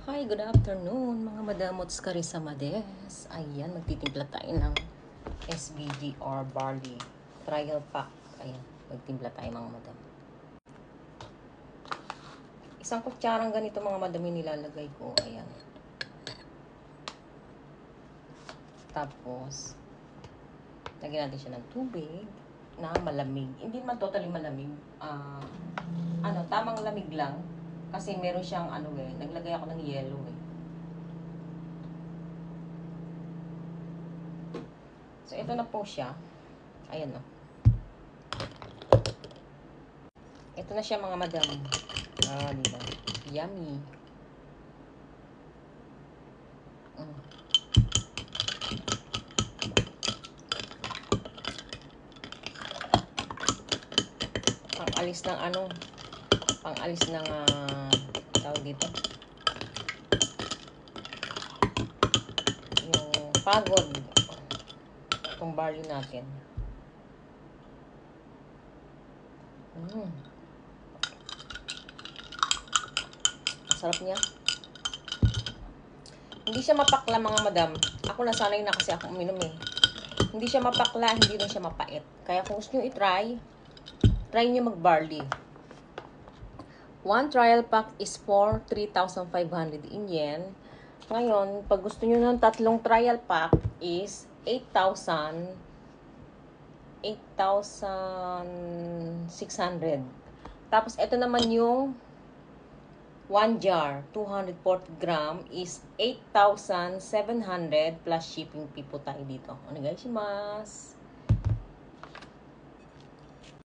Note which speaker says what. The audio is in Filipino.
Speaker 1: Hi, good afternoon mga madamots karisama des. Ayan, magtitimpla tayo ng SBG or barley trial pack. Ayan, magtimpla tayo mga madam. Isang kutsarang ganito mga madam yung nilalagay ko. Ayan. Tapos, lagyan natin siya ng tubig na malamig. Hindi naman totally malamig. Tamang lamig lang. Kasi meron siyang naglagay ako ng yellow So, ito na po siya. Ayan o. Ito na siya mga madam. Diba? Yummy. Pang-alis ng pang-alis ng tawag dito. Yung pagod. Itong barley natin. Sarap niya. Hindi siya mapakla mga madam. Ako nasanay na kasi ako uminom Hindi siya mapakla, hindi rin siya mapait. Kaya kung gusto nyo try nyo mag-barley. One trial pack is for 3,500 in yen. Ngayon, pag gusto nyo ng tatlong trial pack is 8,600. Tapos, ito naman yung 1 jar, 240 gram is 8,700 plus shipping fee po tayo dito. Onegaishimasu.